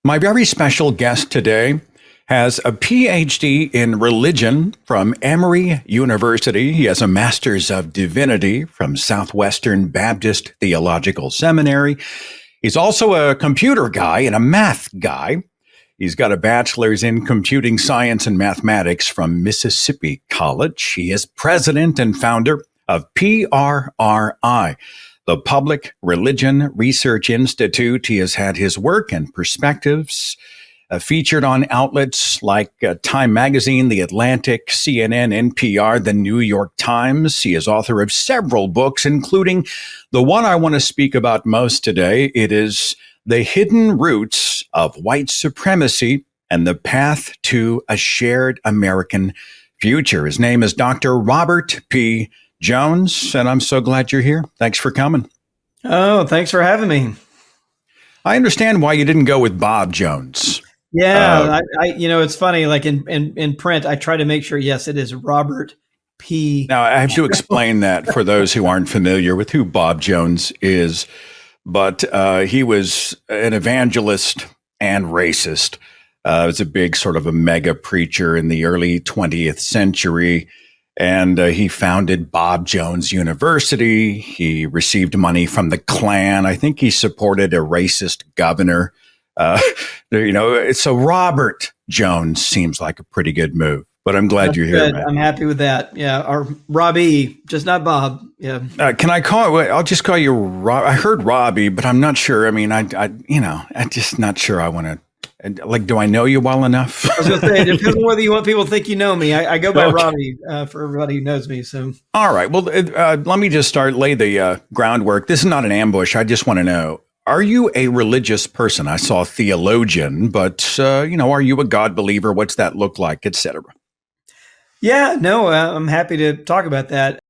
My very special guest today has a Ph.D. in religion from Emory University. He has a Master's of Divinity from Southwestern Baptist Theological Seminary. He's also a computer guy and a math guy. He's got a bachelor's in computing science and mathematics from Mississippi College. He is president and founder of PRRI, the Public Religion Research Institute. He has had his work and perspectives featured on outlets like Time Magazine, The Atlantic, CNN, NPR, The New York Times. He is author of several books, including the one I want to speak about most today. It is The Hidden Roots of White Supremacy and the Path to a Shared American Future. His name is Dr. Robert P. Jones, and I'm so glad you're here. Thanks for coming. Oh, thanks for having me. I understand why you didn't go with Bob Jones. Yeah, it's funny. Like in print, I try to make sure. Yes, it is Robert P. Now I have to explain that for those who aren't familiar with who Bob Jones is, but he was an evangelist and racist. He was a big sort of a mega preacher in the early 20th century. And he founded Bob Jones University. He received money from the Klan. I think he supported a racist governor. So Robert Jones seems like a pretty good move. But I'm glad you're here, man. I'm happy with that. Yeah, or Robbie, just not Bob. Yeah. Can I call? I'll just call you Rob. I heard Robbie, but I'm not sure. I mean, I'm just not sure. I want to. Like, do I know you well enough? I was going to say, it depends on whether you want people to think you know me. I go by Robbie for everybody who knows me. So, all right. Well, let me just lay the groundwork. This is not an ambush. I just want to know, are you a religious person? I saw theologian, but, are you a God believer? What's that look like, et cetera? Yeah, no, I'm happy to talk about that.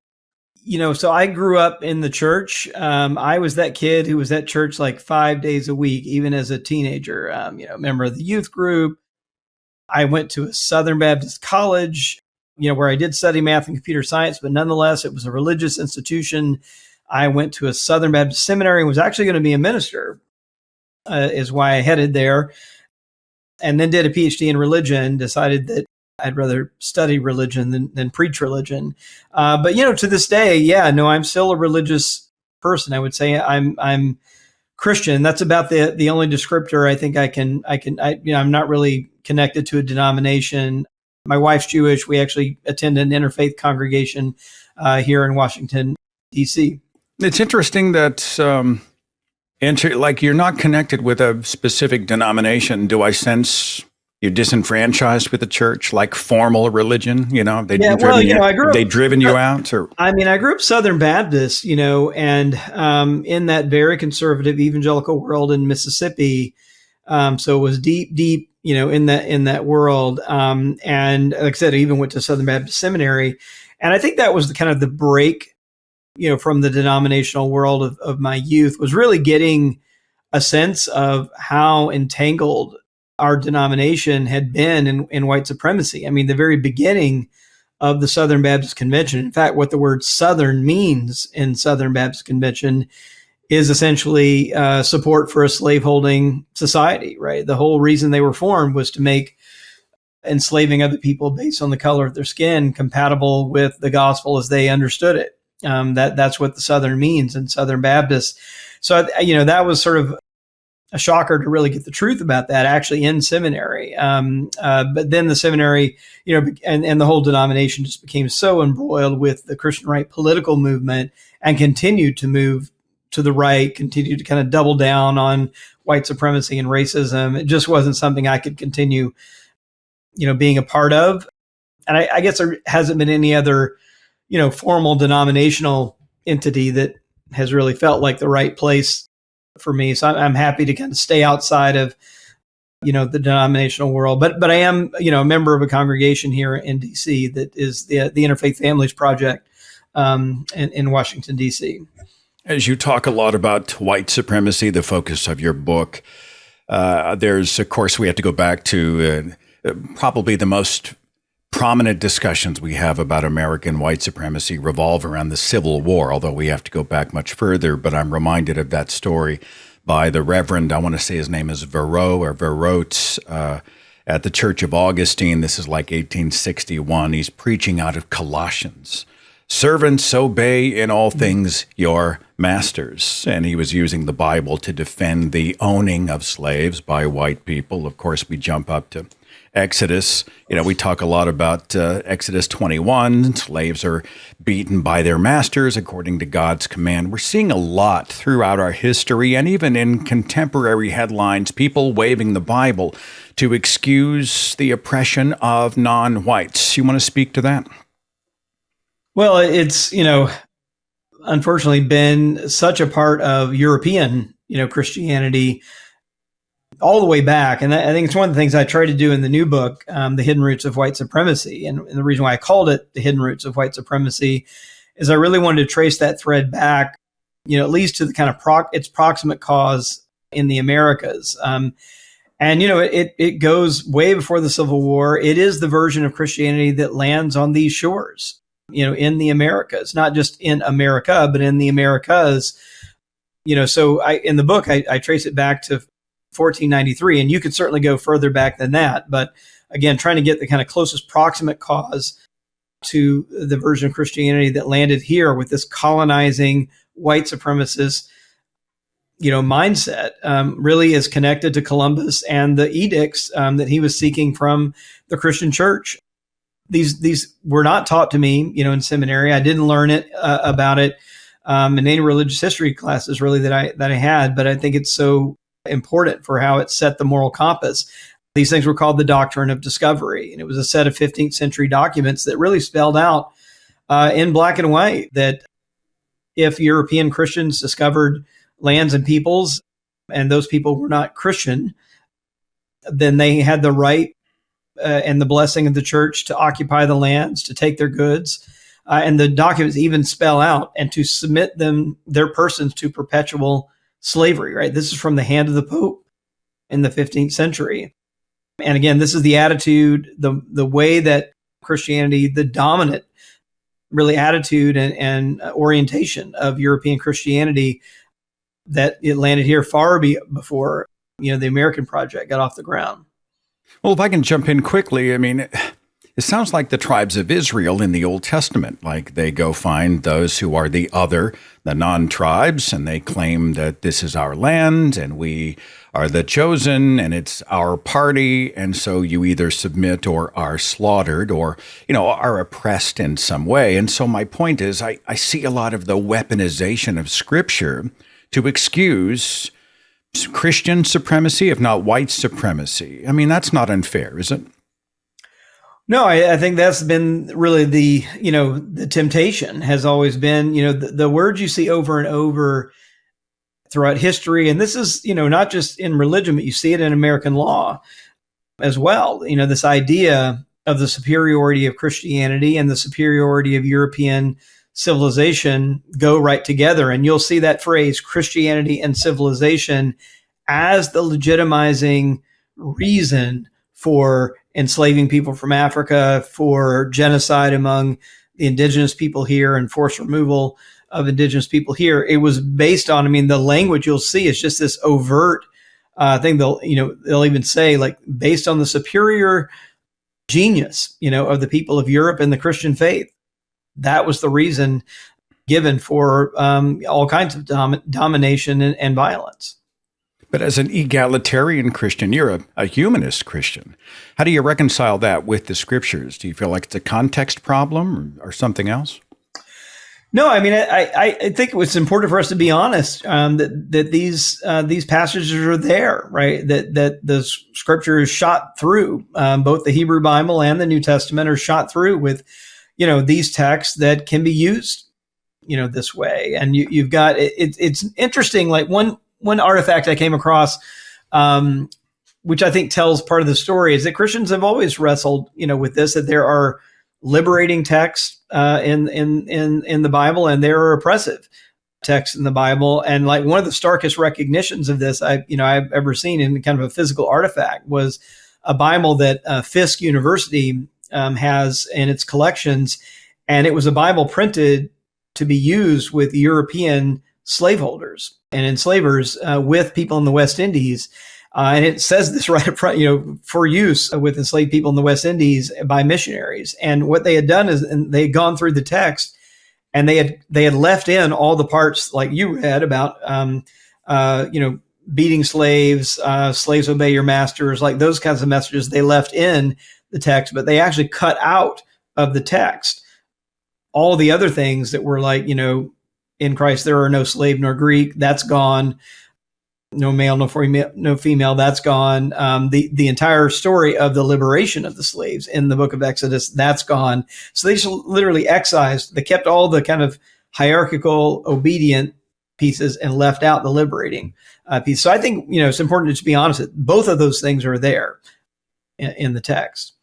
So I grew up in the church. I was that kid who was at church like 5 days a week, even as a teenager, member of the youth group. I went to a Southern Baptist college, where I did study math and computer science, but nonetheless, it was a religious institution. I went to a Southern Baptist seminary and was actually going to be a minister, is why I headed there. And then did a PhD in religion, decided that I'd rather study religion than preach religion. But to this day, I'm still a religious person. I would say I'm Christian. That's about the only descriptor I think I'm not really connected to a denomination. My wife's Jewish. We actually attend an interfaith congregation here in Washington, D.C. It's interesting that you're not connected with a specific denomination. Do I sense you're disenfranchised with the church, like formal religion? They've driven you out? Or I grew up Southern Baptist, and in that very conservative evangelical world in Mississippi. So it was deep, in that world. And like I said, I even went to Southern Baptist Seminary. And I think that was the kind of the break, from the denominational world of my youth, was really getting a sense of how entangled our denomination had been in white supremacy. The very beginning of the Southern Baptist Convention, in fact, what the word Southern means in Southern Baptist Convention is essentially support for a slaveholding society, right? The whole reason they were formed was to make enslaving other people based on the color of their skin compatible with the gospel as they understood it. That's what the Southern means in Southern Baptist. So, that was sort of a shocker to really get the truth about that actually in seminary. But then the seminary, and the whole denomination just became so embroiled with the Christian right political movement and continued to move to the right, continued to kind of double down on white supremacy and racism. It just wasn't something I could continue, being a part of. And I guess there hasn't been any other, formal denominational entity that has really felt like the right place for me. So I'm happy to kind of stay outside of, the denominational world. But I am, a member of a congregation here in DC that is the Interfaith Families Project in Washington, DC. As you talk a lot about white supremacy, the focus of your book, there's, of course, we have to go back to probably the most prominent discussions we have about American white supremacy revolve around the Civil War, although we have to go back much further, but I'm reminded of that story by the Reverend, I want to say his name is Verot or Verot, at the Church of Augustine. This is like 1861. He's preaching out of Colossians. Servants, obey in all things your masters. And he was using the Bible to defend the owning of slaves by white people. Of course, we jump up to Exodus. We talk a lot about Exodus 21. Slaves are beaten by their masters according to God's command. We're seeing a lot throughout our history and even in contemporary headlines, people waving the Bible to excuse the oppression of non-whites. You want to speak to that? Well, it's, unfortunately been such a part of European, Christianity all the way back. And I think it's one of the things I try to do in the new book, The Hidden Roots of White Supremacy. And the reason why I called it The Hidden Roots of White Supremacy is I really wanted to trace that thread back, at least to the kind of its proximate cause in the Americas. And, it goes way before the Civil War. It is the version of Christianity that lands on these shores, in the Americas, not just in America, but in the Americas. So in the book, I trace it back to 1493, and you could certainly go further back than that. But again, trying to get the kind of closest proximate cause to the version of Christianity that landed here with this colonizing white supremacist, mindset, really is connected to Columbus and the edicts that he was seeking from the Christian church. These were not taught to me, in seminary. I didn't learn it about it in any religious history classes really that I had. But I think it's so important for how it set the moral compass. These things were called the Doctrine of Discovery, and it was a set of 15th century documents that really spelled out in black and white that if European Christians discovered lands and peoples, and those people were not Christian, then they had the right and the blessing of the church to occupy the lands, to take their goods. And the documents even spell out and to submit their persons to perpetual slavery, right? This is from the hand of the Pope in the 15th century. And again, this is the attitude, the way that Christianity, the dominant really attitude and orientation of European Christianity, that it landed here far before, the American project got off the ground. Well, if I can jump in quickly, it sounds like the tribes of Israel in the Old Testament, like they go find those who are the other, the non-tribes, and they claim that this is our land and we are the chosen and it's our party. And so you either submit or are slaughtered or, are oppressed in some way. And so my point is I see a lot of the weaponization of Scripture to excuse Christian supremacy, if not white supremacy. That's not unfair, is it? No, I think that's been really the temptation has always been, the words you see over and over throughout history. And this is, not just in religion, but you see it in American law as well. This idea of the superiority of Christianity and the superiority of European civilization go right together. And you'll see that phrase, Christianity and civilization, as the legitimizing reason for enslaving people from Africa, for genocide among the indigenous people here and forced removal of indigenous people here. It was based on, the language you'll see is just this overt thing. They'll even say like based on the superior genius, of the people of Europe and the Christian faith. That was the reason given for all kinds of domination and violence. But as an egalitarian Christian, you're a humanist Christian. How do you reconcile that with the Scriptures? Do you feel like it's a context problem or something else? No, I think it's important for us to be honest that these passages are there, right? That the Scripture is shot through. Both the Hebrew Bible and the New Testament are shot through with these texts that can be used, this way. And you've got, it's interesting. Like one artifact I came across, which I think tells part of the story, is that Christians have always wrestled, with this, that there are liberating texts in the Bible and there are oppressive texts in the Bible. And like one of the starkest recognitions of this I've ever seen in kind of a physical artifact was a Bible that Fisk University has in its collections. And it was a Bible printed to be used with European slaveholders and enslavers with people in the West Indies. And it says this right up front, for use with enslaved people in the West Indies by missionaries. And what they had done is they had gone through the text, and they had left in all the parts like you read about, beating slaves, slaves obey your masters, like those kinds of messages they left in the text, but they actually cut out of the text all the other things that were like, in Christ there are no slave nor Greek, that's gone. No male, no female, that's gone. The entire story of the liberation of the slaves in the book of Exodus, that's gone. So they just literally excised. They kept all the kind of hierarchical, obedient pieces and left out the liberating piece. So I think, it's important to be honest that both of those things are there in the text.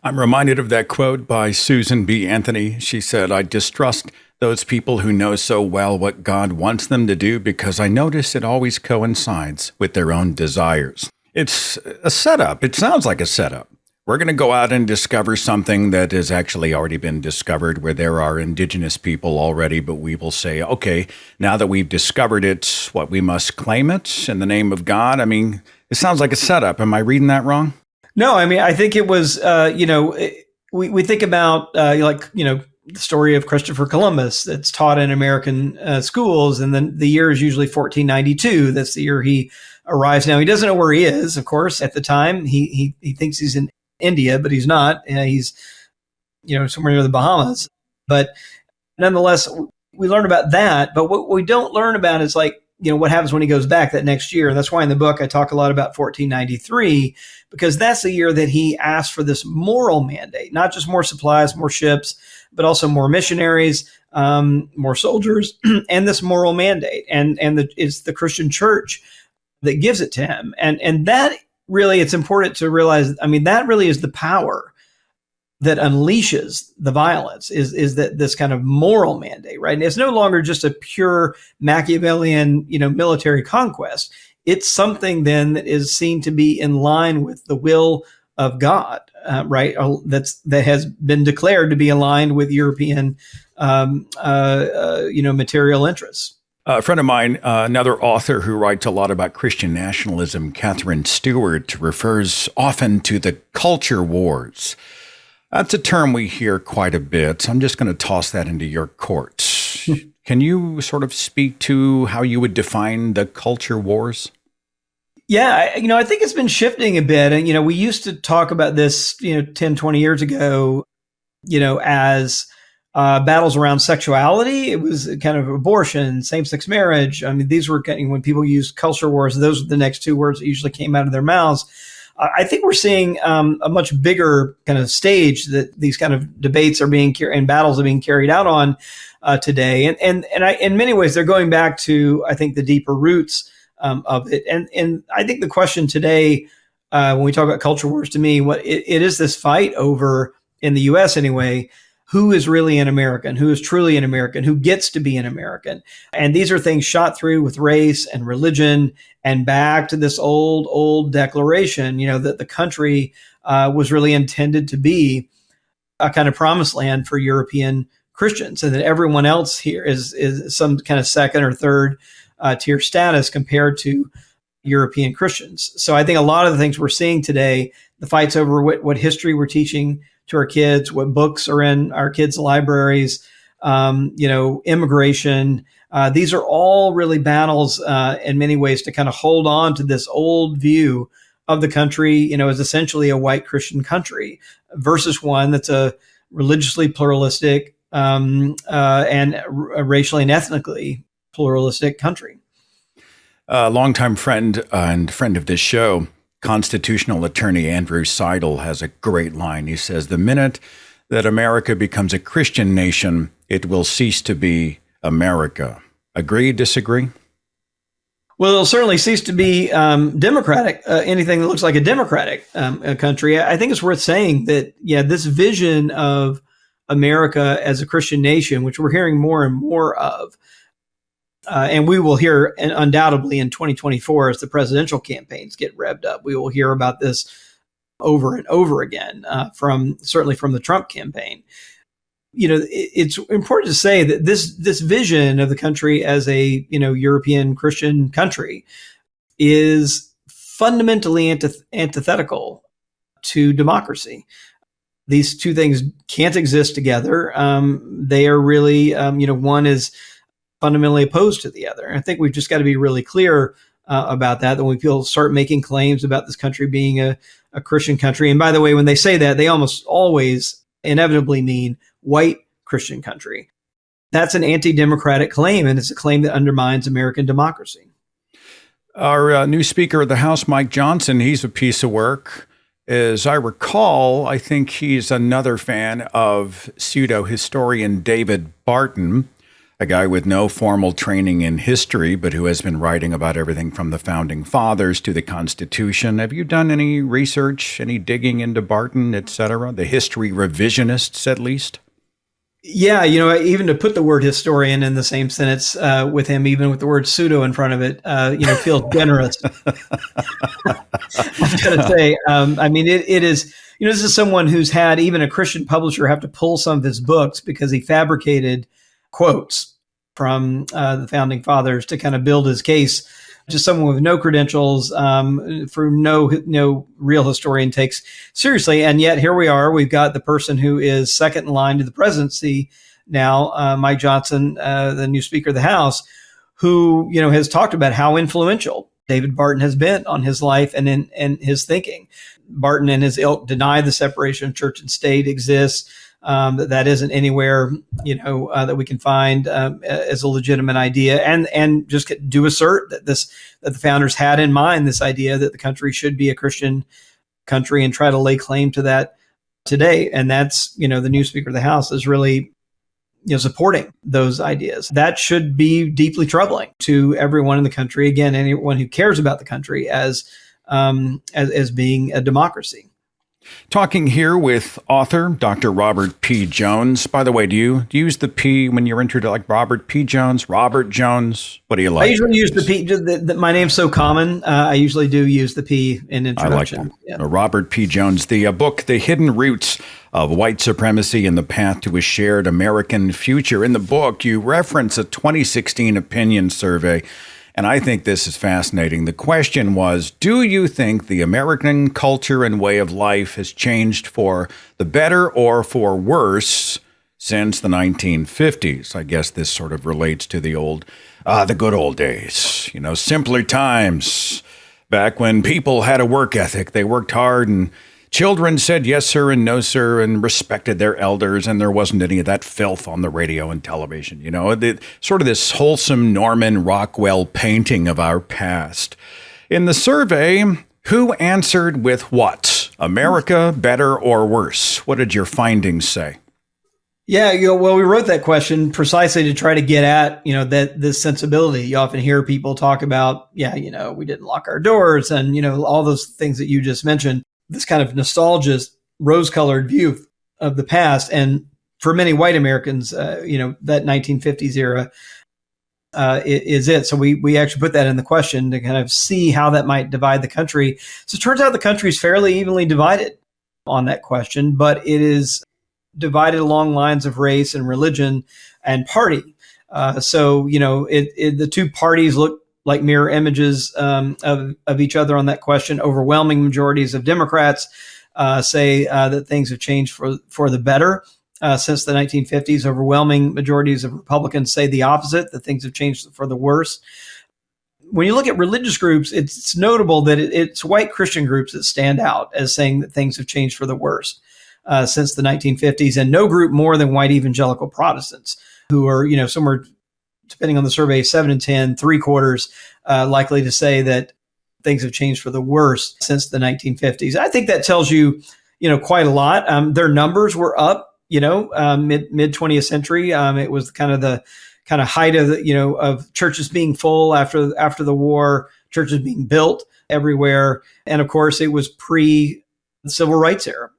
I'm reminded of that quote by Susan B. Anthony. She said, "I distrust those people who know so well what God wants them to do because I notice it always coincides with their own desires." It's a setup. It sounds like a setup. We're going to go out and discover something that has actually already been discovered where there are indigenous people already, but we will say, okay, now that we've discovered it, we must claim it in the name of God. I mean, it sounds like a setup. Am I reading that wrong? No, I mean, I think it was, we think about, the story of Christopher Columbus that's taught in American schools. And then the year is usually 1492. That's the year he arrives. Now, he doesn't know where he is, of course, at the time. He thinks he's in India, but he's not. He's, somewhere near the Bahamas. But nonetheless, we learn about that. But what we don't learn about is what happens when he goes back that next year. And that's why in the book I talk a lot about 1493, because that's the year that he asked for this moral mandate, not just more supplies, more ships, but also more missionaries, more soldiers, and this moral mandate. And it's the Christian church that gives it to him. And that really, it's important to realize, that really is the power that unleashes the violence is that this kind of moral mandate, right? And it's no longer just a pure Machiavellian, military conquest. It's something then that is seen to be in line with the will of God, right? That has been declared to be aligned with European, material interests. A friend of mine, another author who writes a lot about Christian nationalism, Catherine Stewart, refers often to the culture wars. That's a term we hear quite a bit. I'm just going to toss that into your court. Can you sort of speak to how you would define the culture wars? Yeah, I think it's been shifting a bit. And, we used to talk about this, 10, 20 years ago, as battles around sexuality. It was kind of abortion, same-sex marriage. These were when people used culture wars, those were the next two words that usually came out of their mouths. I think we're seeing a much bigger kind of stage that these kind of debates are being and battles are being carried out on today. And in many ways, they're going back to, I think, the deeper roots of it. And I think the question today, when we talk about culture wars, to me, what it is this fight over, in the U.S. anyway, who is really an American, who is truly an American, who gets to be an American. And these are things shot through with race and religion and back to this old declaration, that the country was really intended to be a kind of promised land for European Christians, and that everyone else here is some kind of second or third tier status compared to European Christians. So I think a lot of the things we're seeing today, the fights over what history we're teaching to our kids, what books are in our kids' libraries, immigration. These are all really battles in many ways to kind of hold on to this old view of the country, as essentially a white Christian country versus one that's a religiously pluralistic and racially and ethnically pluralistic country. A longtime friend and friend of this show, constitutional attorney Andrew Seidel, has a great line. He says, "The minute that America becomes a Christian nation, it will cease to be America." Agree, disagree? Well, it'll certainly cease to be democratic, anything that looks like a democratic country. I think it's worth saying that, this vision of America as a Christian nation, which we're hearing more and more of, and we will hear undoubtedly in 2024 as the presidential campaigns get revved up. We will hear about this over and over again, certainly from the Trump campaign. It's important to say that this vision of the country as a, European Christian country is fundamentally antithetical to democracy. These two things can't exist together. They are really, one is fundamentally opposed to the other. I think we've just got to be really clear about that when people start making claims about this country being a Christian country. And by the way, when they say that, they almost always inevitably mean white Christian country. That's an anti-democratic claim, and it's a claim that undermines American democracy. Our new Speaker of the House, Mike Johnson, he's a piece of work. As I recall, I think he's another fan of pseudo-historian David Barton, a guy with no formal training in history, but who has been writing about everything from the Founding Fathers to the Constitution. Have you done any research, any digging into Barton, et cetera? The history revisionists, at least? Yeah, even to put the word historian in the same sentence with him, even with the word pseudo in front of it, feels generous. I've got to say, it is, this is someone who's had even a Christian publisher have to pull some of his books because he fabricated quotes from the Founding Fathers to kind of build his case. Just someone with no credentials, for no real historian takes seriously. And yet here we are. We've got the person who is second in line to the presidency now, Mike Johnson, the new Speaker of the House, who has talked about how influential David Barton has been on his life and in his thinking. Barton and his ilk deny the separation of church and state exists. That isn't anywhere, that we can find as a legitimate idea, and just do assert that the founders had in mind this idea that the country should be a Christian country and try to lay claim to that today. And that's, the new Speaker of the House is really, supporting those ideas. That should be deeply troubling to everyone in the country. Again, anyone who cares about the country as being a democracy. Talking here with author Dr. Robert P. Jones. By the way, do you use the P when you're introduced, like Robert P. Jones, Robert Jones? What do you like? I usually use the P. My name's so common. I usually do use the P in introduction. I like that. Yeah. Robert P. Jones, the book, The Hidden Roots of White Supremacy and the Path to a Shared American Future. In the book, you reference a 2016 opinion survey. And I think this is fascinating. The question was, do you think the American culture and way of life has changed for the better or for worse since the 1950s? I guess this sort of relates to the good old days, simpler times, back when people had a work ethic. They worked hard and children said yes, sir, and no, sir, and respected their elders, and there wasn't any of that filth on the radio and television. Sort of this wholesome Norman Rockwell painting of our past. In the survey, who answered with what? America, better or worse? What did your findings say? Yeah, we wrote that question precisely to try to get at, this sensibility. You often hear people talk about, we didn't lock our doors and, all those things that you just mentioned. This kind of nostalgia, rose-colored view of the past. And for many white Americans, that 1950s era is it. So we actually put that in the question to kind of see how that might divide the country. So it turns out the country is fairly evenly divided on that question, but it is divided along lines of race and religion and party. The two parties look like mirror images of each other on that question. Overwhelming majorities of Democrats say that things have changed for the better since the 1950s. Overwhelming majorities of Republicans say the opposite, that things have changed for the worse. When you look at religious groups, it's notable that it's white Christian groups that stand out as saying that things have changed for the worse since the 1950s, and no group more than white evangelical Protestants, who are, somewhere, depending on the survey, 7 in 10, 3/4 likely to say that things have changed for the worse since the 1950s. I think that tells you, quite a lot. Their numbers were up, mid 20th century. It was kind of the height of of churches being full after the war, churches being built everywhere, and of course it was pre the civil rights era,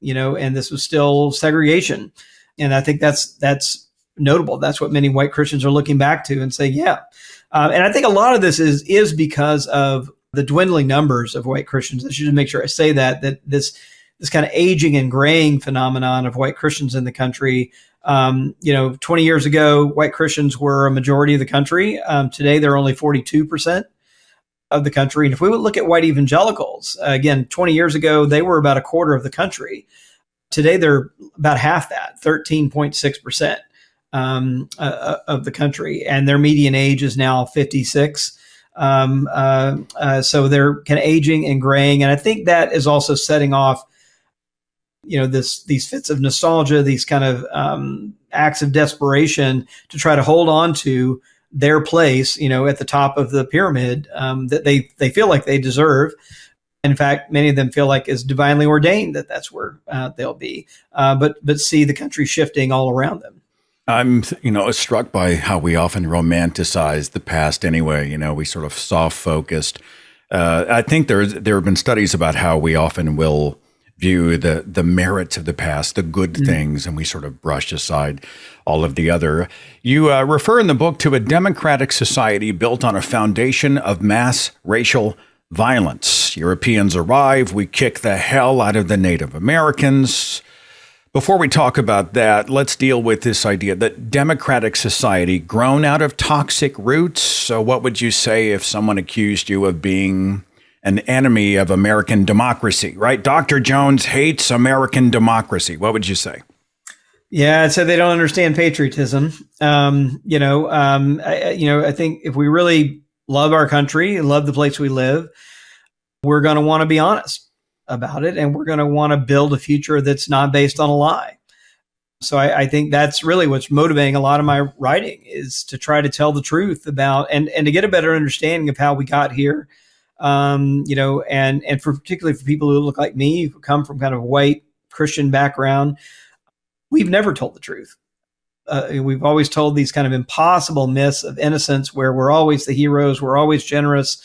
and this was still segregation, and I think that's notable. That's what many white Christians are looking back to and say, yeah. And I think a lot of this is because of the dwindling numbers of white Christians. I should make sure I say that this this kind of aging and graying phenomenon of white Christians in the country. 20 years ago, white Christians were a majority of the country. Today, they're only 42% of the country. And if we would look at white evangelicals, again, 20 years ago, they were about a quarter of the country. Today, they're about half that, 13.6% of the country. And their median age is now 56. So they're kind of aging and graying. And I think that is also setting off, these fits of nostalgia, these kind of acts of desperation to try to hold on to their place, at the top of the pyramid that they feel like they deserve. In fact, many of them feel like it's divinely ordained that that's where they'll be, but see the country shifting all around them. I'm, struck by how we often romanticize the past anyway. We sort of soft focused. I think there have been studies about how we often will view the merits of the past, the good things, and we sort of brush aside all of the other. You refer in the book to a democratic society built on a foundation of mass racial violence. Europeans arrive, we kick the hell out of the Native Americans. Before we talk about that, let's deal with this idea that democratic society grown out of toxic roots. So what would you say if someone accused you of being an enemy of American democracy, right? Dr. Jones hates American democracy. What would you say? Yeah, I'd say they don't understand patriotism. I think if we really love our country and love the place we live, we're going to want to be honest about it. And we're going to want to build a future that's not based on a lie. So I think that's really what's motivating a lot of my writing, is to try to tell the truth about, and to get a better understanding of how we got here. And particularly for people who look like me, who come from kind of a white Christian background, we've never told the truth. We've always told these kind of impossible myths of innocence where we're always the heroes, we're always generous.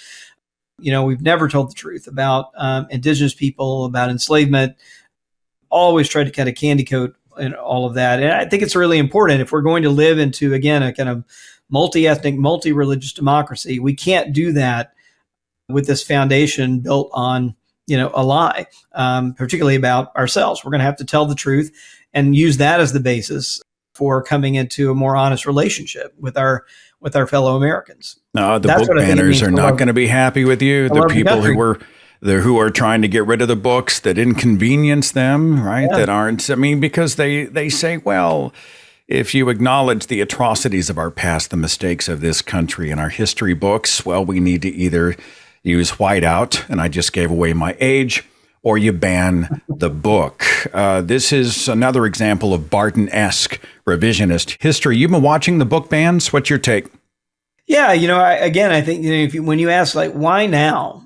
We've never told the truth about indigenous people, about enslavement, always tried to kind of candy coat and all of that. And I think it's really important if we're going to live into, again, a kind of multi-ethnic, multi-religious democracy. We can't do that with this foundation built on, a lie, particularly about ourselves. We're going to have to tell the truth and use that as the basis for coming into a more honest relationship with our fellow Americans. No, the book banners are not going to be happy with you. The people who are trying to get rid of the books that inconvenience them, right? Yeah. That aren't, because they say, well, if you acknowledge the atrocities of our past, the mistakes of this country and our history books, well, we need to either use whiteout, and I just gave away my age, or you ban the book. This is another example of Barton-esque revisionist history. You've been watching the book bans. What's your take? Yeah, I think, when you ask, like, why now,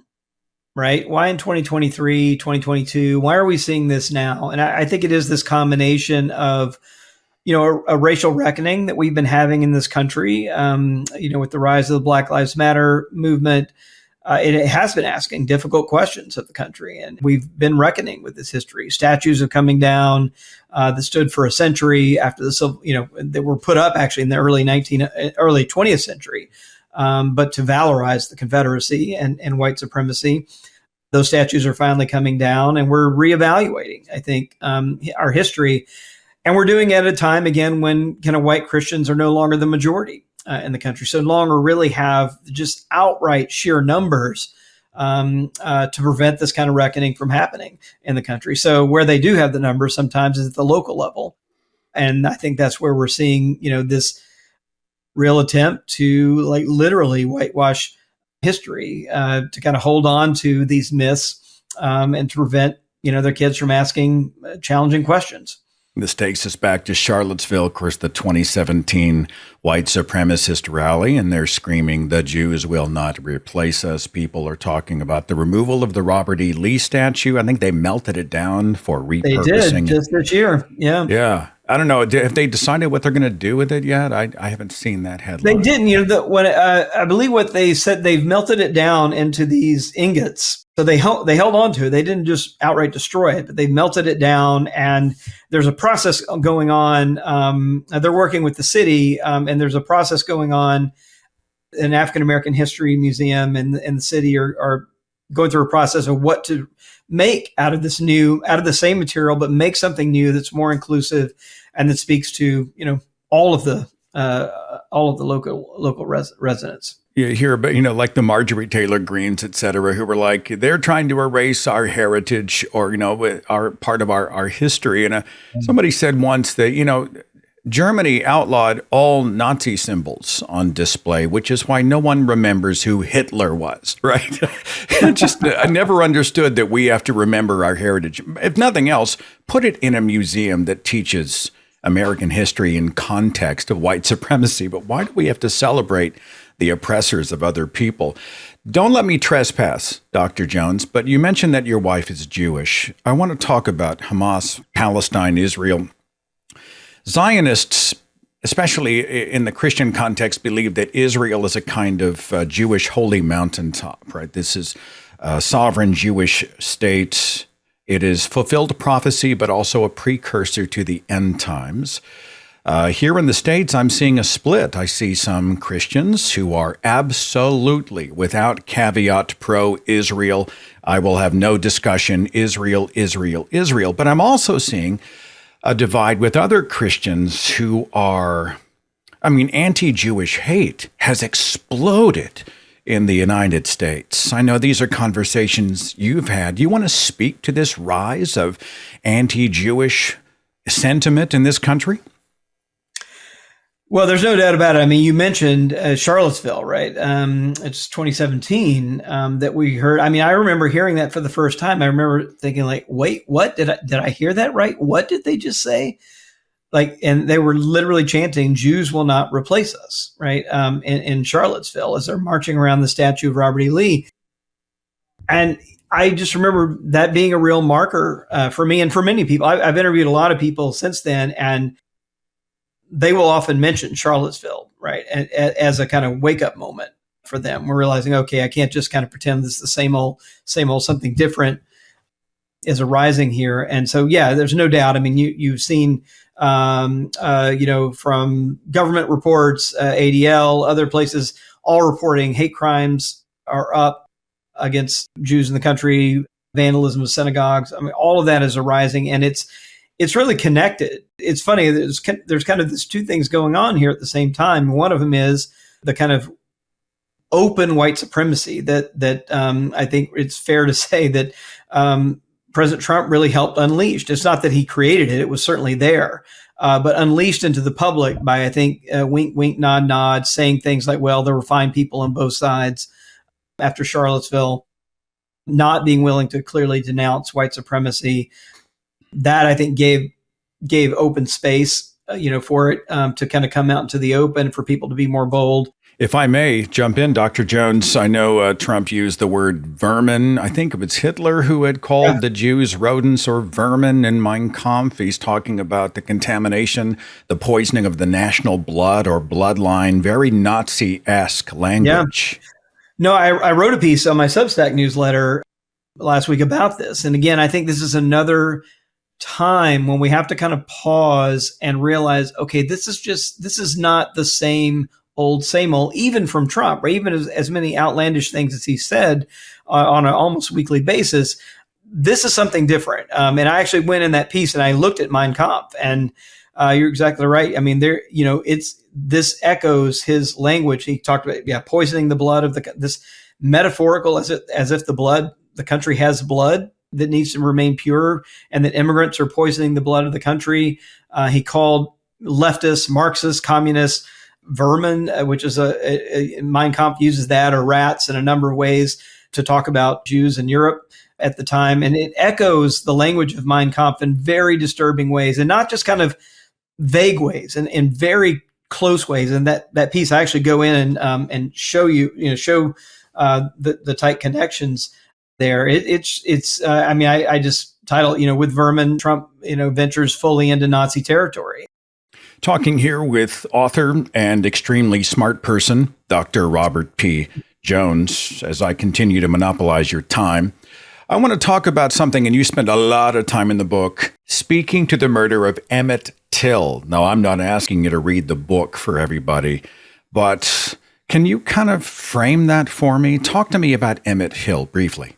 right? Why in 2023, 2022? Why are we seeing this now? And I think it is this combination of, a racial reckoning that we've been having in this country, with the rise of the Black Lives Matter movement. It has been asking difficult questions of the country, and we've been reckoning with this history. Statues are coming down that stood for a century after the Civil, that were put up actually in the early 20th century, but to valorize the Confederacy and white supremacy. Those statues are finally coming down, and we're reevaluating, I think, our history, and we're doing it at a time again when kind of white Christians are no longer the majority in the country, so no longer really have just outright sheer numbers to prevent this kind of reckoning from happening in the country. So where they do have the numbers sometimes is at the local level. And I think that's where we're seeing, this real attempt to literally whitewash history, to kind of hold on to these myths and to prevent, their kids from asking challenging questions. This takes us back to Charlottesville, of course, the 2017 white supremacist rally, and they're screaming, "The Jews will not replace us." People are talking about the removal of the Robert E. Lee statue. I think they melted it down for repurposing. They did, just this year. Yeah. Yeah. I don't know. Have they decided what they're going to do with it yet? I haven't seen that headline. They didn't. I believe what they said, they've melted it down into these ingots. So they held on to it. They didn't just outright destroy it, but they melted it down. And there's a process going on. They're working with the city, and there's a process going on. An African American History Museum and the city are going through a process of what to make out of the same material, but make something new that's more inclusive and that speaks to, all of the local residents. You hear about, like the Marjorie Taylor Greens, et cetera, who were like, they're trying to erase our heritage or, our part of our history. And somebody said once that, Germany outlawed all Nazi symbols on display, which is why no one remembers who Hitler was, right? I never understood that we have to remember our heritage. If nothing else, put it in a museum that teaches American history in context of white supremacy. But why do we have to celebrate the oppressors of other people? Don't let me trespass, Dr. Jones, but you mentioned that your wife is Jewish. I want to talk about Hamas, Palestine, Israel. Zionists, especially in the Christian context, believe that Israel is a kind of Jewish holy mountaintop, right? This is a sovereign Jewish state. It is fulfilled prophecy, but also a precursor to the end times. Here in the States, I'm seeing a split. I see some Christians who are absolutely, without caveat, pro-Israel. I will have no discussion, Israel, Israel, Israel. But I'm also seeing a divide with other Christians who are, anti-Jewish hate has exploded in the United States. I know these are conversations you've had. Do you want to speak to this rise of anti-Jewish sentiment in this country? Well, there's no doubt about it. You mentioned Charlottesville, right? It's 2017 that we heard. I remember hearing that for the first time. I remember thinking, like, wait, what? Did I hear that right? What did they just say? And they were literally chanting, "Jews will not replace us," right? In Charlottesville, as they're marching around the statue of Robert E. Lee. And I just remember that being a real marker for me and for many people. I've interviewed a lot of people since then, and they will often mention Charlottesville, right, as a kind of wake up moment for them. We're realizing, okay, I can't just kind of pretend this is the same old, something different is arising here. And so, yeah, there's no doubt. You've seen, from government reports, ADL, other places, all reporting hate crimes are up against Jews in the country, vandalism of synagogues. All of that is arising, and it's really connected. It's funny. There's kind of these two things going on here at the same time. One of them is the kind of open white supremacy that I think it's fair to say that President Trump really helped unleash. It's not that he created it; it was certainly there, but unleashed into the public by, I think, wink, wink, nod, nod, saying things like, "Well, there were fine people on both sides." After Charlottesville, not being willing to clearly denounce white supremacy. That, I think, gave open space, for it to kind of come out into the open, for people to be more bold. If I may jump in, Dr. Jones, I know Trump used the word vermin. I think it's Hitler who had called the Jews rodents or vermin in Mein Kampf. He's talking about the contamination, the poisoning of the national blood or bloodline, very Nazi-esque language. Yeah. No, I wrote a piece on my Substack newsletter last week about this. And again, I think this is another time when we have to kind of pause and realize, okay, this is not the same old, even from Trump, or even as many outlandish things as he said on an almost weekly basis. This is something different. And I actually went in that piece and I looked at Mein Kampf, and you're exactly right. This echoes his language. He talked about, poisoning the blood of this metaphorical, as if the country has blood that needs to remain pure, and that immigrants are poisoning the blood of the country. He called leftists, Marxists, communists vermin, which is Mein Kampf uses that, or rats, in a number of ways to talk about Jews in Europe at the time. And it echoes the language of Mein Kampf in very disturbing ways, and not just kind of vague ways, and in very close ways. And that piece, I actually go in and show the tight connections there. I just title, with vermin, Trump, ventures fully into Nazi territory. Talking here with author and extremely smart person, Dr. Robert P. Jones. As I continue to monopolize your time, I want to talk about something, and you spend a lot of time in the book speaking to the murder of Emmett Till. Now, I'm not asking you to read the book for everybody, but Can you kind of frame that for me? Talk to me about Emmett Till briefly.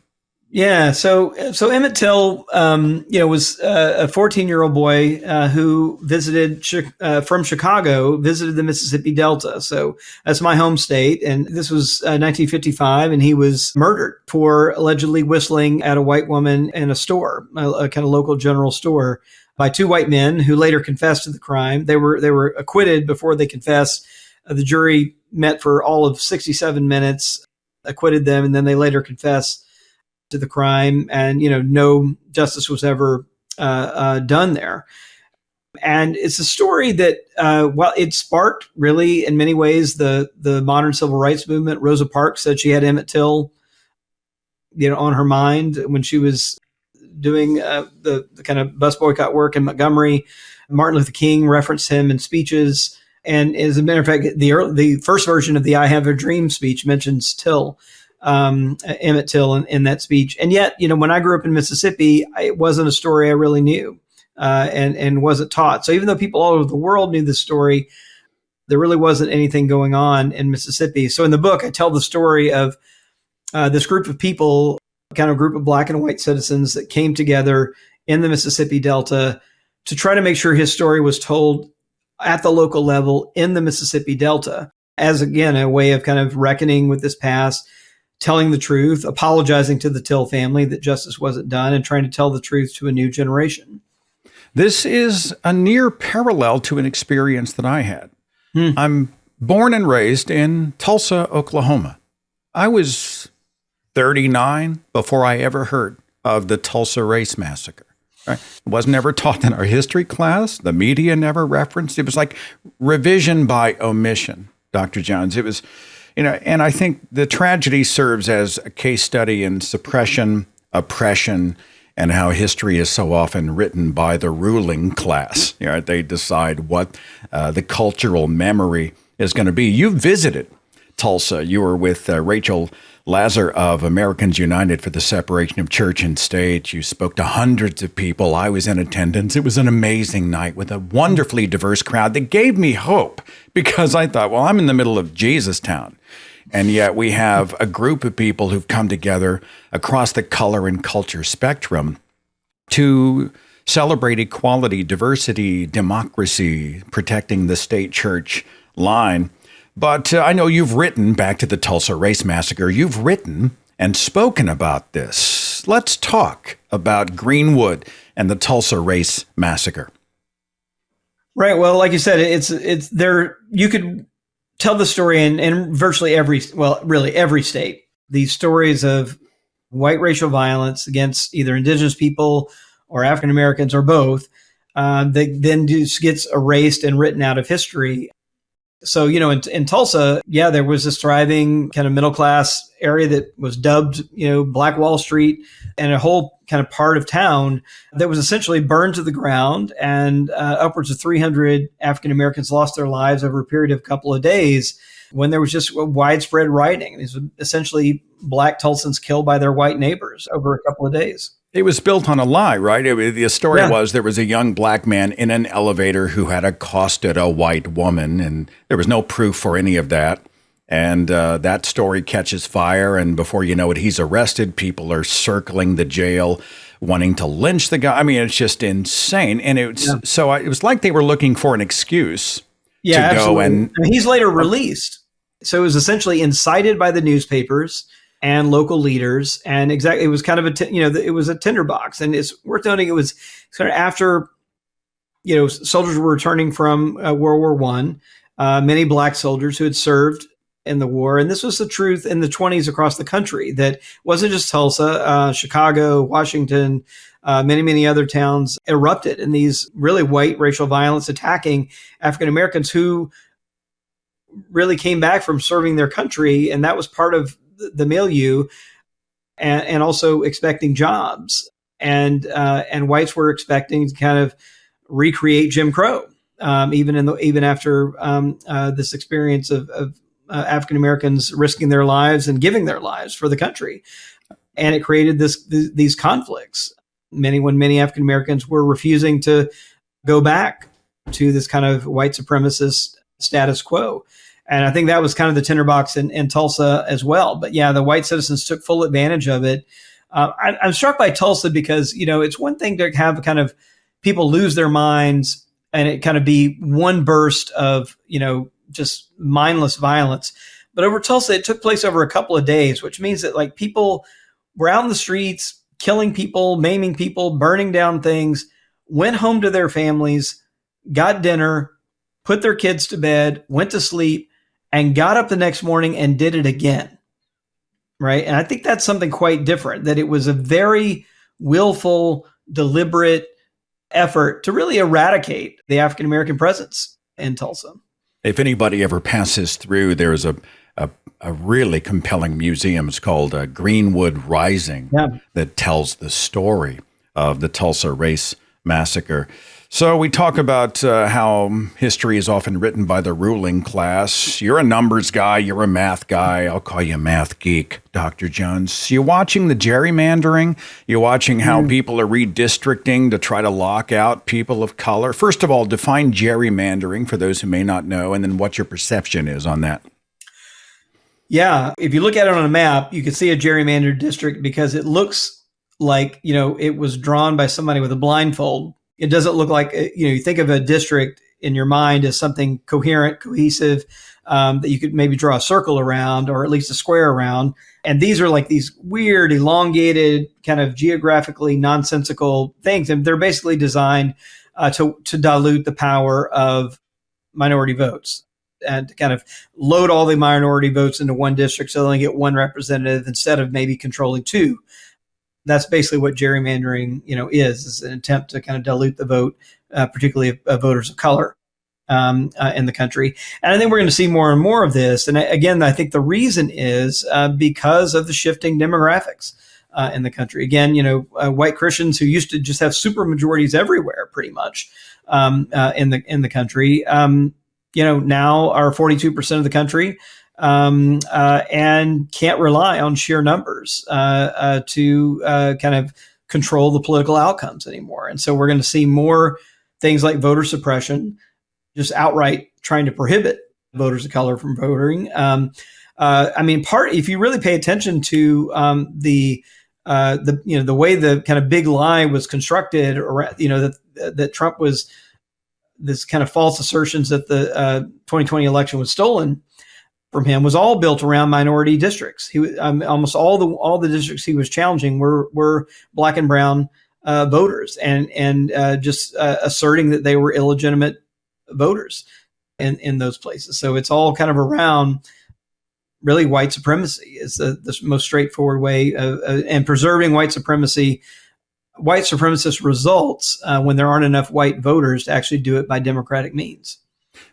Yeah, so Emmett Till, was a 14-year-old boy who visited from Chicago, visited the Mississippi Delta. So that's my home state, and this was 1955, and he was murdered for allegedly whistling at a white woman in a store, a kind of local general store, by two white men who later confessed to the crime. They were acquitted before they confessed. The jury met for all of 67 minutes, acquitted them, and then they later confessed to the crime, and no justice was ever done there. And it's a story that it sparked, really, in many ways, the modern civil rights movement. Rosa Parks said she had Emmett Till on her mind when she was doing the kind of bus boycott work in Montgomery. Martin Luther King referenced him in speeches, and as a matter of fact, the first version of the "I Have a Dream" speech mentions Till. Emmett Till in that speech. And yet, when I grew up in Mississippi, it wasn't a story I really knew and wasn't taught. So even though people all over the world knew this story, there really wasn't anything going on in Mississippi. So in the book, I tell the story of this group of people, kind of group of black and white citizens that came together in the Mississippi Delta to try to make sure his story was told at the local level in the Mississippi Delta as, again, a way of kind of reckoning with this past, telling the truth, apologizing to the Till family that justice wasn't done, and trying to tell the truth to a new generation. This is a near parallel to an experience that I had. I'm born and raised in Tulsa, Oklahoma. I was 39 before I ever heard of the Tulsa Race Massacre. Right? It wasn't ever taught in our history class. The media never referenced. It was like revision by omission, Dr. Jones. It was, and I think the tragedy serves as a case study in suppression, oppression, and how history is so often written by the ruling class. They decide what the cultural memory is going to be. You visited Tulsa. You were with Rachel Lazar of Americans United for the Separation of Church and State. You spoke to hundreds of people. I was in attendance. It was an amazing night with a wonderfully diverse crowd that gave me hope, because I thought, well, I'm in the middle of Jesus Town. And yet we have a group of people who've come together across the color and culture spectrum to celebrate equality, diversity, democracy, protecting the state church line. But I know you've written, back to the Tulsa Race Massacre, you've written and spoken about this. Let's talk about Greenwood and the Tulsa Race Massacre. Right. Well, like you said, it's there. You could tell the story in virtually every state. These stories of white racial violence against either indigenous people or African Americans or both, that then just gets erased and written out of history. So, in Tulsa, there was this thriving kind of middle class area that was dubbed, Black Wall Street, and a whole kind of part of town that was essentially burned to the ground, and upwards of 300 African Americans lost their lives over a period of a couple of days when there was just widespread rioting. These were essentially Black Tulsans killed by their white neighbors over a couple of days. It was built on a lie, right? The story was there was a young black man in an elevator who had accosted a white woman, and there was no proof for any of that. And that story catches fire, and before you know it, he's arrested. People are circling the jail, wanting to lynch the guy. I mean, it's just insane. And it was like they were looking for an excuse to go. And he's later released. So it was essentially incited by the newspapers and local leaders, and it was kind of it was a tinderbox. And it's worth noting it was kind of after soldiers were returning from World War I, many Black soldiers who had served in the war, and this was the truth in the 1920s across the country. That wasn't just Tulsa, Chicago, Washington, many other towns erupted in these really white racial violence attacking African Americans who really came back from serving their country, and that was part of the milieu, and also expecting jobs, and whites were expecting to kind of recreate Jim Crow, even after this experience of African Americans risking their lives and giving their lives for the country, and it created these conflicts. When many African Americans were refusing to go back to this kind of white supremacist status quo. And I think that was kind of the tinderbox in Tulsa as well. But yeah, the white citizens took full advantage of it. I'm struck by Tulsa because, it's one thing to have kind of people lose their minds and it kind of be one burst of, just mindless violence. But over Tulsa, it took place over a couple of days, which means that like people were out in the streets, killing people, maiming people, burning down things, went home to their families, got dinner, put their kids to bed, went to sleep, and got up the next morning and did it again. Right. And I think that's something quite different, that it was a very willful, deliberate effort to really eradicate the African-American presence in Tulsa. If anybody ever passes through, there's a really compelling museum. It's called Greenwood Rising, that tells the story of the Tulsa race massacre. So we talk about how history is often written by the ruling class. You're a numbers guy. You're a math guy. I'll call you a math geek, Dr. Jones. You're watching the gerrymandering. You're watching how people are redistricting to try to lock out people of color. First of all, define gerrymandering for those who may not know, and then what your perception is on that. Yeah. If you look at it on a map, you can see a gerrymandered district because it looks like, it was drawn by somebody with a blindfold. It doesn't look like, you think of a district in your mind as something coherent, cohesive, that you could maybe draw a circle around or at least a square around. And these are like these weird, elongated, kind of geographically nonsensical things. And they're basically designed to dilute the power of minority votes and to kind of load all the minority votes into one district so they only get one representative instead of maybe controlling two. That's basically what gerrymandering, is an attempt to kind of dilute the vote, particularly of voters of color in the country. And I think we're going to see more and more of this. And again, I think the reason is because of the shifting demographics in the country. Again, white Christians who used to just have super majorities everywhere, pretty much in the country, now are 42% of the country. And can't rely on sheer numbers to kind of control the political outcomes anymore. And so we're going to see more things like voter suppression, just outright trying to prohibit voters of color from voting. If you really pay attention to the way the kind of big lie was constructed, or that Trump was this kind of false assertions that the 2020 election was stolen from him was all built around minority districts. He almost all the districts he was challenging were black and brown voters, and just asserting that they were illegitimate voters in those places. So it's all kind of around really white supremacy is the most straightforward way and preserving white supremacy. White supremacist results when there aren't enough white voters to actually do it by democratic means.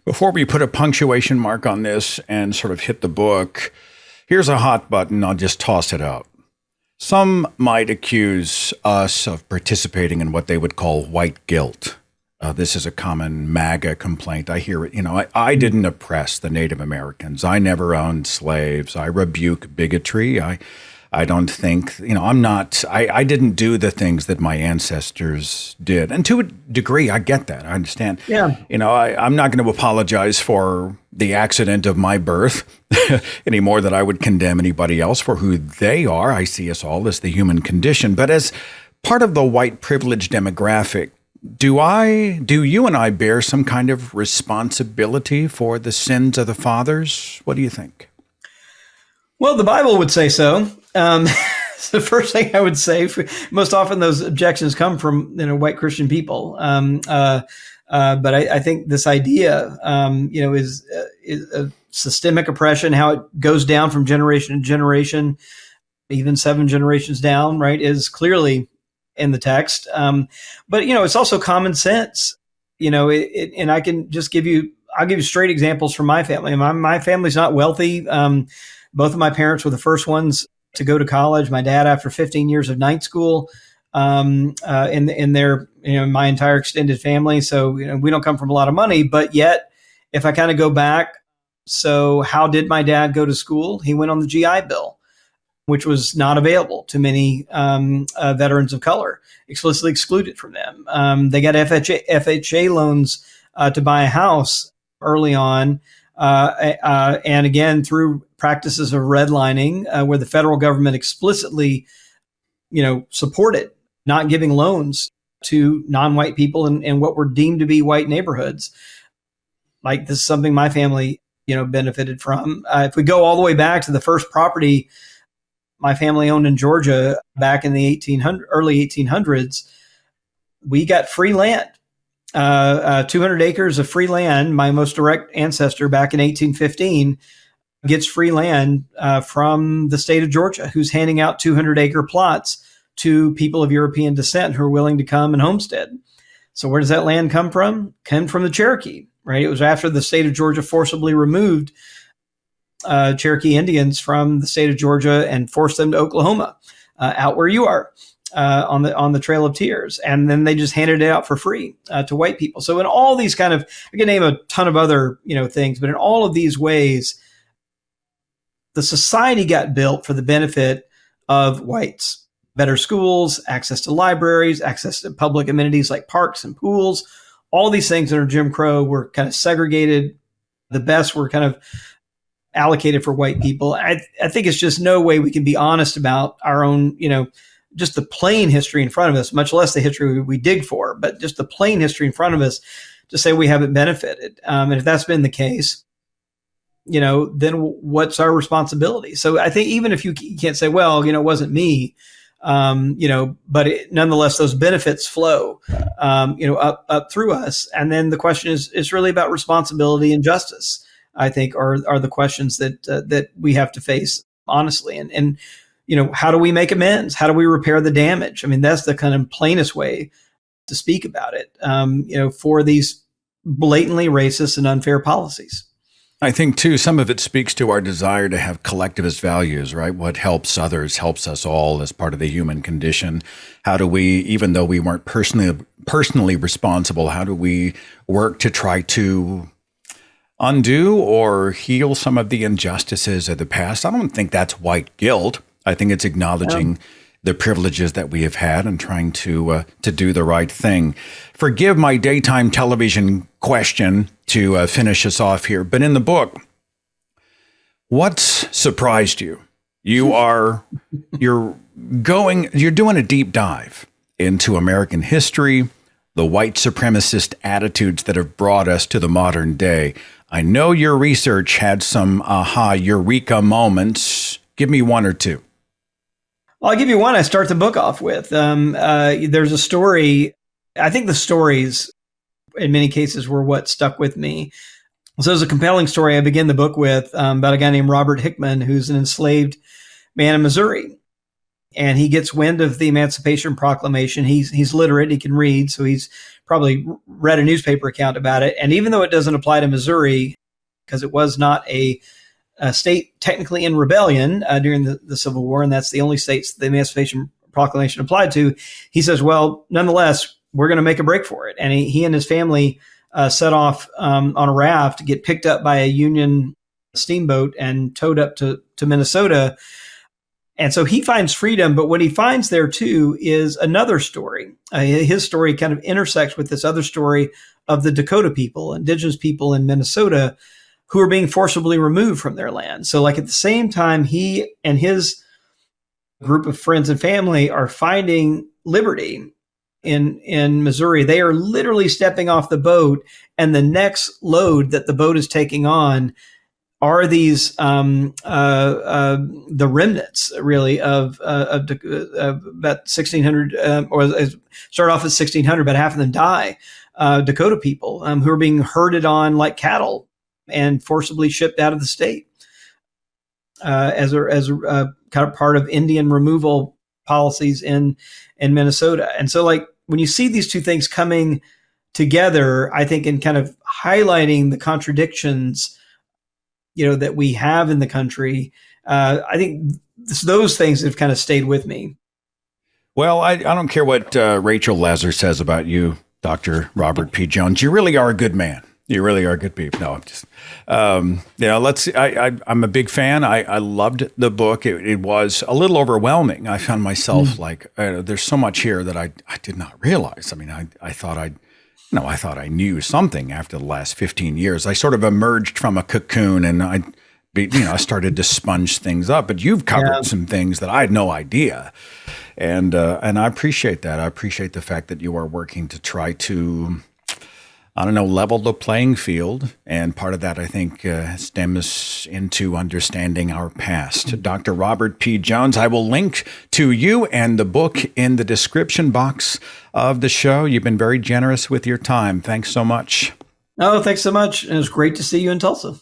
Before we put a punctuation mark on this and sort of hit the book, here's a hot button. I'll just toss it out. Some might accuse us of participating in what they would call white guilt. This is a common MAGA complaint. I hear it. I didn't oppress the Native Americans. I never owned slaves. I rebuke bigotry. I don't think, I didn't do the things that my ancestors did. And to a degree, I get that. I understand. Yeah. I'm not going to apologize for the accident of my birth any more than I would condemn anybody else for who they are. I see us all as the human condition. But as part of the white privilege demographic, do you and I bear some kind of responsibility for the sins of the fathers? What do you think? Well, the Bible would say so. It's the first thing I would say. Most often, those objections come from white Christian people. But I think this idea, is a systemic oppression. How it goes down from generation to generation, even 7 generations down, right, is clearly in the text. But it's also common sense. And I can just I'll give you straight examples from my family. My family's not wealthy. Both of my parents were the first ones to go to college. My dad, after 15 years of night school, in their, my entire extended family. So, we don't come from a lot of money, but yet if I kind of go back, so how did my dad go to school? He went on the GI Bill, which was not available to many veterans of color, explicitly excluded from them. They got FHA loans to buy a house early on, And again, through practices of redlining, where the federal government explicitly, supported not giving loans to non-white people in what were deemed to be white neighborhoods. Like, this is something my family, benefited from. If we go all the way back to the first property my family owned in Georgia back in the early 1800s, we got free land, 200 acres of free land. My most direct ancestor back in 1815 gets free land from the state of Georgia, who's handing out 200-acre plots to people of European descent who are willing to come and homestead. So where does that land come from? Came from the Cherokee, right? It was after the state of Georgia forcibly removed Cherokee Indians from the state of Georgia and forced them to Oklahoma, out where you are, on the Trail of Tears. And then they just handed it out for free to white people. So in all these kind of, I can name a ton of other, things, but in all of these ways, the society got built for the benefit of whites. Better schools, access to libraries, access to public amenities like parks and pools. All these things under Jim Crow were kind of segregated. The best were kind of allocated for white people. I think it's just no way we can be honest about our own, just the plain history in front of us, much less the history we dig for, but just the plain history in front of us to say we haven't benefited. And if that's been the case, then what's our responsibility? So I think even if you can't say, well, it wasn't me, but nonetheless, those benefits flow, up through us. And then the question is really about responsibility and justice, I think, are the questions that we have to face honestly. And how do we make amends? How do we repair the damage? I mean, that's the kind of plainest way to speak about it, for these blatantly racist and unfair policies. I think, too, some of it speaks to our desire to have collectivist values, right? What helps others helps us all as part of the human condition. How do we, even though we weren't personally responsible, how do we work to try to undo or heal some of the injustices of the past? I don't think that's white guilt. I think it's acknowledging the privileges that we have had and trying to do the right thing. Forgive my daytime television question to finish us off here, but in the book, what's surprised you? You're doing a deep dive into American history, the white supremacist attitudes that have brought us to the modern day. I know your research had some eureka moments. Give me one or two. Well, I'll give you one I start the book off with. There's a story. I think the stories, in many cases, were what stuck with me. So there's a compelling story I begin the book with about a guy named Robert Hickman, who's an enslaved man in Missouri. And he gets wind of the Emancipation Proclamation. He's literate. He can read. So he's probably read a newspaper account about it. And even though it doesn't apply to Missouri, because it was not a state technically in rebellion during the Civil War, and that's the only states the Emancipation Proclamation applied to, he says, well, nonetheless, we're going to make a break for it. And he and his family set off on a raft to get picked up by a Union steamboat and towed up to Minnesota. And so he finds freedom, but what he finds there too is another story. His story kind of intersects with this other story of the Dakota people, indigenous people in Minnesota, who are being forcibly removed from their land. So like at the same time, he and his group of friends and family are finding liberty in Missouri, they are literally stepping off the boat, and the next load that the boat is taking on are these the remnants really of about 1,600 or start off at 1,600, but half of them die. Dakota people who are being herded on like cattle and forcibly shipped out of the state as a kind of part of Indian removal policies in Minnesota. And so, like, when you see these two things coming together, I think in kind of highlighting the contradictions, that we have in the country, I think those things have kind of stayed with me. Well, I don't care what Rachel Lazar says about you, Dr. Robert P. Jones. You really are a good man. You really are good people. No, I'm just, I'm a big fan. I loved the book. It was a little overwhelming. I found myself there's so much here that I did not realize. I mean, I thought I'd I thought I knew something after the last 15 years. I sort of emerged from a cocoon and I started to sponge things up, but you've covered some things that I had no idea. And I appreciate that. I appreciate the fact that you are working to try to, level the playing field. And part of that, I think, stems into understanding our past. Dr. Robert P. Jones, I will link to you and the book in the description box of the show. You've been very generous with your time. Thanks so much. Oh, thanks so much. And it was great to see you in Tulsa.